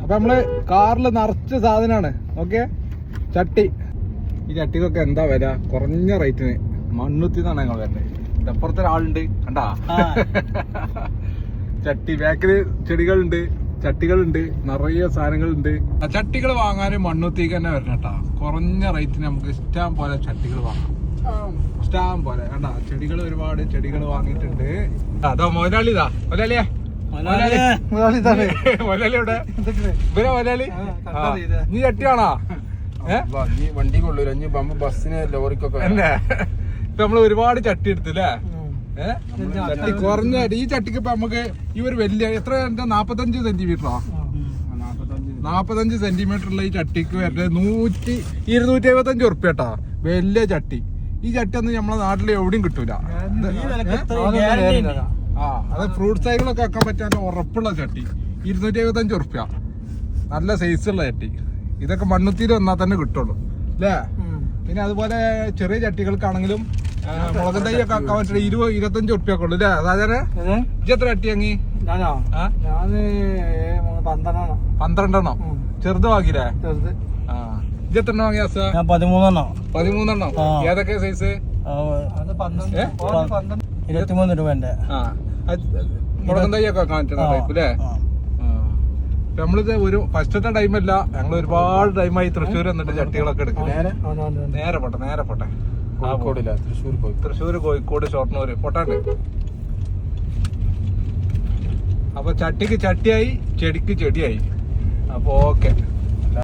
അപ്പൊ നമ്മള് കാറിൽ നിറച്ച സാധനമാണ്. ഓക്കെ, ചട്ടി. ഈ ചട്ടിക്കൊക്കെ എന്താ വില? കുറഞ്ഞ റേറ്റിന് മണ്ണുത്തിന്നാണ് ഞങ്ങൾ വരുന്നത്. ഇതപ്പുറത്തെ ഒരാളുണ്ട് കണ്ടാ. ചട്ടി ബാക്കില് ചെടികളുണ്ട്, ചട്ടികളുണ്ട്, നിറയെ സാധനങ്ങളുണ്ട്. ചട്ടികൾ വാങ്ങാനും മണ്ണുത്തിക്ക് തന്നെ വരണം കേട്ടാ. കുറഞ്ഞ റേറ്റിന് നമുക്ക് ഇഷ്ടം പോലെ ചട്ടികൾ വാങ്ങാം, ഇഷ്ടം പോലെ. കണ്ടാ ചെടികൾ, ഒരുപാട് ചെടികൾ വാങ്ങിയിട്ടുണ്ട്. അതോ മുതലാളിതാ, മുതലാളിയാ മുതലാളി ഇവിടെ ഇവരെ മുതലാളി. നീ ചട്ടിയാണോ? വണ്ടി കൊള്ളൂല, ബസ്സിന് ലോറിക്കൊക്കെ അല്ലേ? ഇപ്പൊ നമ്മള് ഒരുപാട് ചട്ടി എടുത്തില്ലേ? ചട്ടി കുറഞ്ഞ. ഈ ചട്ടിക്ക് ഇപ്പൊ നമുക്ക് ഈ ഒരു വലിയ എത്ര 45 സെന്റിമീറ്ററോ? 45 സെന്റിമീറ്ററുള്ള ഈ ചട്ടിക്ക് വരുന്നത് 275 ഉറുപ്പ്യ കേട്ടാ. വലിയ ചട്ടി. ഈ ചട്ടി ഒന്നും നമ്മളെ നാട്ടിൽ എവിടെയും കിട്ടൂല. അത് ഫ്രൂട്ട് സൈക്കിളൊക്കെ വെക്കാൻ പറ്റാൻ ഉറപ്പുള്ള ചട്ടി. 275 ഉറുപ്പ്യ. നല്ല സൈസുള്ള ചട്ടി. ഇതൊക്കെ മണ്ണുത്തിയിൽ വന്നാൽ തന്നെ കിട്ടുള്ളൂ അല്ലേ? പിന്നെ അതുപോലെ ചെറിയ ചട്ടികൾക്കാണെങ്കിലും മുളക് തൈ ഒക്കെ ആക്കാൻ പറ്റും. 20-25 ഉറുപ്പ്യൊക്കെ ഉള്ളു അല്ലേ? അതായത് എത്ര ചട്ടി വാങ്ങി? 12 ചെറുത് വാങ്ങിയില്ലേ? ഇതെത്ര വാങ്ങിയ? 13. ഏതൊക്കെ സൈസ്? 23 രൂപന്റെ മുളക് തൈ ഒക്കെ വെക്കാൻ പറ്റുന്ന ടൈപ്പ് അല്ലേ? നമ്മളിത് ഒരു ഫസ്റ്റത്തെ ടൈമല്ല, ഞങ്ങൾ ഒരുപാട് ടൈമായി തൃശ്ശൂർ എന്നിട്ട് ചട്ടികളൊക്കെ എടുക്കും. നേരെ പോട്ടെ. തൃശ്ശൂർ, കോഴിക്കോട്, ഷൊർണൂർ പോട്ടാണ്ട്. അപ്പൊ ചട്ടിക്ക് ചട്ടിയായി, ചെടിക്ക് ചെടിയായി. അപ്പൊ ഓക്കെ.